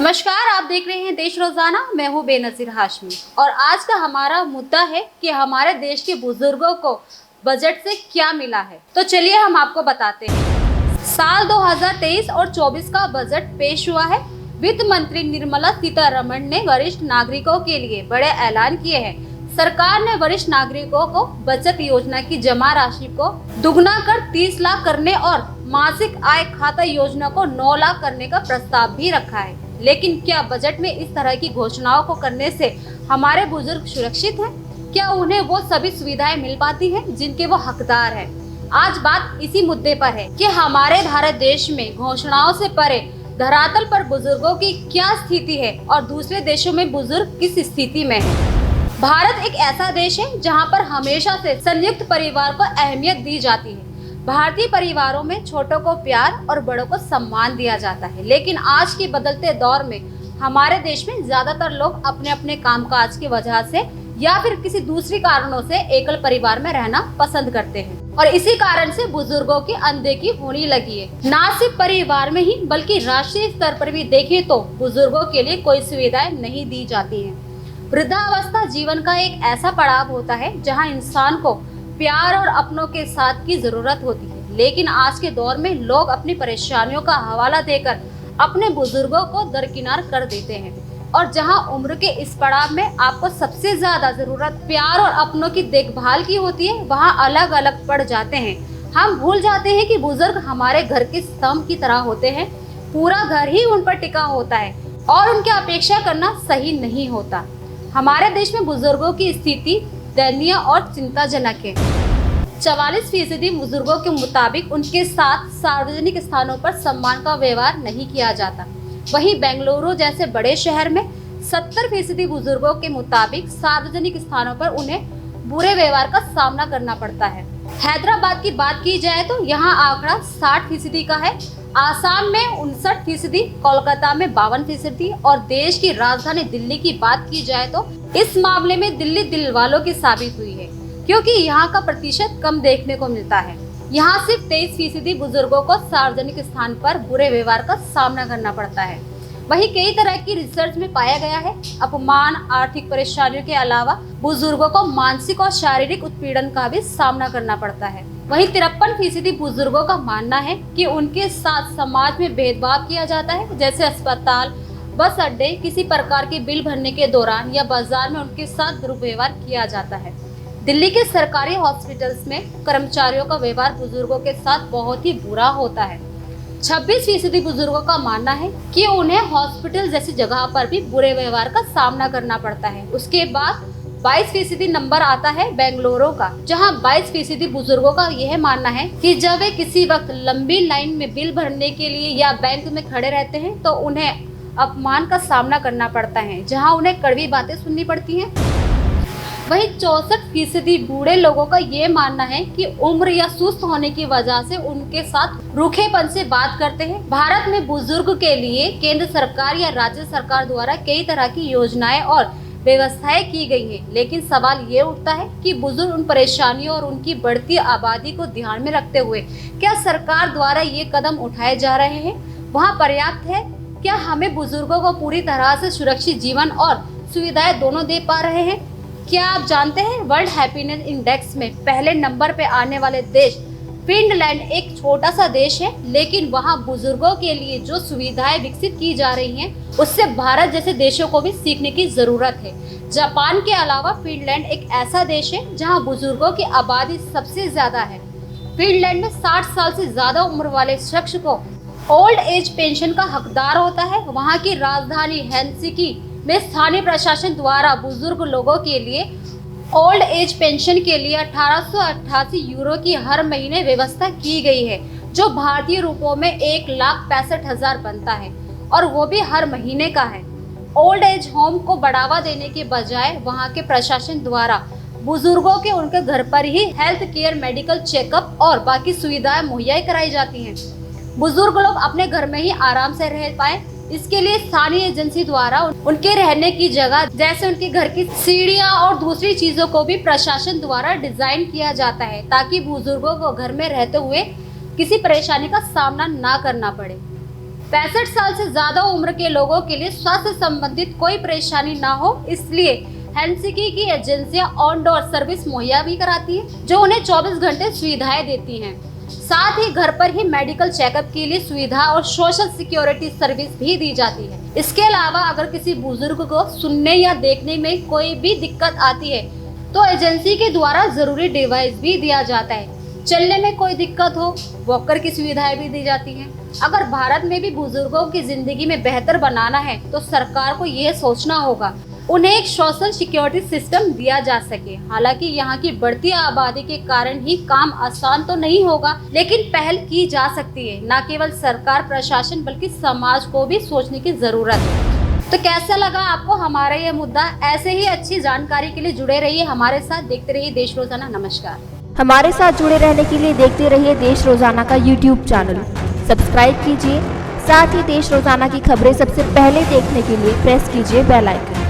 नमस्कार, आप देख रहे हैं देश रोजाना। मैं हूं बेनजीर हाशमी और आज का हमारा मुद्दा है कि हमारे देश के बुजुर्गों को बजट से क्या मिला है। तो चलिए हम आपको बताते हैं। साल 2023 और 24 का बजट पेश हुआ है। वित्त मंत्री निर्मला सीतारमण ने वरिष्ठ नागरिकों के लिए बड़े ऐलान किए हैं। सरकार ने वरिष्ठ नागरिकों को बचत योजना की जमा राशि को दुगना कर 30 लाख करने और मासिक आय खाता योजना को 9 लाख करने का प्रस्ताव भी रखा है। लेकिन क्या बजट में इस तरह की घोषणाओं को करने से हमारे बुजुर्ग सुरक्षित हैं? क्या उन्हें वो सभी सुविधाएं मिल पाती हैं जिनके वो हकदार हैं? आज बात इसी मुद्दे पर है कि हमारे भारत देश में घोषणाओं से परे धरातल पर बुजुर्गों की क्या स्थिति है और दूसरे देशों में बुजुर्ग किस स्थिति में है। भारत एक ऐसा देश है जहाँ पर हमेशा से संयुक्त परिवार को अहमियत दी जाती है। भारतीय परिवारों में छोटों को प्यार और बड़ों को सम्मान दिया जाता है। लेकिन आज के बदलते दौर में हमारे देश में ज्यादातर लोग अपने अपने कामकाज की वजह से या फिर किसी दूसरी कारणों से एकल परिवार में रहना पसंद करते हैं और इसी कारण से बुजुर्गों की अनदेखी होने लगी है। न सिर्फ परिवार में ही बल्कि राष्ट्रीय स्तर पर भी देखें तो बुजुर्गों के लिए कोई सुविधाएं नहीं दी जाती है। वृद्धावस्था जीवन का एक ऐसा पड़ाव होता है जहाँ इंसान को प्यार और अपनों के साथ की जरूरत होती है। लेकिन आज के दौर में लोग अपनी परेशानियों का हवाला देकर अपने बुजुर्गों को दरकिनार कर देते हैं और जहां उम्र के इस पड़ाव में आपको सबसे ज्यादा जरूरत प्यार और अपनों की देखभाल की होती है, वहां अलग अलग पड़ जाते हैं। हम भूल जाते हैं कि बुजुर्ग हमारे घर के स्तंभ की तरह होते हैं। पूरा घर ही उन पर टिका होता है और उनकी अपेक्षा करना सही नहीं होता। हमारे देश में बुजुर्गों की स्थिति दयनीय और चिंताजनक है। 44% बुजुर्गों के मुताबिक उनके साथ सार्वजनिक स्थानों पर सम्मान का व्यवहार नहीं किया जाता। वहीं बेंगलुरु जैसे बड़े शहर में 70% बुजुर्गों के मुताबिक सार्वजनिक स्थानों पर उन्हें बुरे व्यवहार का सामना करना पड़ता है। हैदराबाद की बात की जाए तो यहाँ आंकड़ा 60% का है, आसाम में 59%, कोलकाता में 52% और देश की राजधानी दिल्ली की बात की जाए तो इस मामले में दिल्ली दिल वालों की साबित हुई है, क्योंकि यहाँ का प्रतिशत कम देखने को मिलता है। यहाँ सिर्फ 23% बुजुर्गों को सार्वजनिक स्थान पर बुरे व्यवहार का सामना करना पड़ता है। वहीं कई तरह की रिसर्च में पाया गया है अपमान, आर्थिक परेशानियों के अलावा बुजुर्गों को मानसिक और शारीरिक उत्पीड़न का भी सामना करना पड़ता है। वहीं 53% बुजुर्गों का मानना है कि उनके साथ समाज में भेदभाव किया जाता है, जैसे अस्पताल, बस अड्डे, किसी प्रकार के बिल भरने के दौरान या बाजार में उनके साथ दुर्व्यवहार किया जाता है। दिल्ली के सरकारी हॉस्पिटल्स में कर्मचारियों का व्यवहार बुजुर्गों के साथ बहुत ही बुरा होता है। 26% बुजुर्गों का मानना है कि उन्हें हॉस्पिटल जैसी जगह पर भी बुरे व्यवहार का सामना करना पड़ता है। उसके बाद 22% नंबर आता है बेंगलुरु का, जहां 22% बुजुर्गों का यह मानना है कि जब वे किसी वक्त लंबी लाइन में बिल भरने के लिए या बैंक में खड़े रहते हैं तो उन्हें अपमान का सामना करना पड़ता है, जहां उन्हें कड़वी बातें सुननी पड़ती हैं। वहीं 64% बूढ़े लोगों का ये मानना है कि उम्र या सुस्त होने की वजह से उनके साथ रूखेपन से बात करते हैं। भारत में बुजुर्ग के लिए केंद्र सरकार या राज्य सरकार द्वारा कई तरह की योजनाएं और व्यवस्थाएं की गई है, लेकिन सवाल ये उठता है कि बुजुर्ग उन परेशानियों और उनकी बढ़ती आबादी को ध्यान में रखते हुए क्या सरकार द्वारा ये कदम उठाए जा रहे हैं, वहाँ पर्याप्त है? क्या हमें बुजुर्गों को पूरी तरह से सुरक्षित जीवन और सुविधाएं दोनों दे पा रहे हैं? क्या आप जानते हैं वर्ल्ड हैप्पीनेस इंडेक्स में पहले नंबर पे आने वाले देश फिनलैंड एक छोटा सा देश है, लेकिन वहाँ बुजुर्गों के लिए जो सुविधाएं विकसित की जा रही हैं उससे भारत जैसे देशों को भी सीखने की जरूरत है। जापान के अलावा फिनलैंड एक ऐसा देश है जहाँ बुजुर्गों की आबादी सबसे ज्यादा है। फिनलैंड में 60 साल से ज्यादा उम्र वाले शख्स को ओल्ड एज पेंशन का हकदार होता है। वहाँ की राजधानी हेलसिंकी में स्थानीय प्रशासन द्वारा बुजुर्ग लोगों के लिए ओल्ड एज पेंशन के लिए 1888 यूरो की हर महीने व्यवस्था की गई है, जो भारतीय रुपयों में 1,65,000 बनता है और वो भी हर महीने का है। ओल्ड एज होम को बढ़ावा देने के बजाय वहाँ के प्रशासन द्वारा बुजुर्गों के उनके घर पर ही हेल्थ केयर, मेडिकल चेकअप और बाकी सुविधाएं मुहैया कराई जाती हैं। बुजुर्ग लोग अपने घर में ही आराम से रह पाए, इसके लिए स्थानीय एजेंसी द्वारा उनके रहने की जगह जैसे उनके घर की सीढ़ियां और दूसरी चीजों को भी प्रशासन द्वारा डिजाइन किया जाता है, ताकि बुजुर्गों को घर में रहते हुए किसी परेशानी का सामना ना करना पड़े। 65 साल से ज्यादा उम्र के लोगों के लिए स्वास्थ्य संबंधित कोई परेशानी ना हो, इसलिए हेल्सिंकी की एजेंसियां ऑन डोर सर्विस मुहैया भी कराती है, जो उन्हें 24 घंटे सुविधाएं देती हैं। साथ ही घर पर ही मेडिकल चेकअप के लिए सुविधा और सोशल सिक्योरिटी सर्विस भी दी जाती है। इसके अलावा अगर किसी बुजुर्ग को सुनने या देखने में कोई भी दिक्कत आती है तो एजेंसी के द्वारा जरूरी डिवाइस भी दिया जाता है। चलने में कोई दिक्कत हो, वॉकर की सुविधाएं भी दी जाती हैं। अगर भारत में भी बुजुर्गों की जिंदगी में बेहतर बनाना है तो सरकार को यह सोचना होगा उन्हें एक सोशल सिक्योरिटी सिस्टम दिया जा सके। हालांकि यहाँ की बढ़ती आबादी के कारण ही काम आसान तो नहीं होगा, लेकिन पहल की जा सकती है। न केवल सरकार प्रशासन बल्कि समाज को भी सोचने की जरूरत है। तो कैसा लगा आपको हमारा ये मुद्दा? ऐसे ही अच्छी जानकारी के लिए जुड़े रहिए हमारे साथ, देखते रहिए देश रोजाना। नमस्कार। हमारे साथ जुड़े रहने के लिए देखते रहिए देश रोजाना का यूट्यूब चैनल सब्सक्राइब कीजिए। साथ ही देश रोजाना की खबरें सबसे पहले देखने के लिए प्रेस कीजिए बेल आइकन।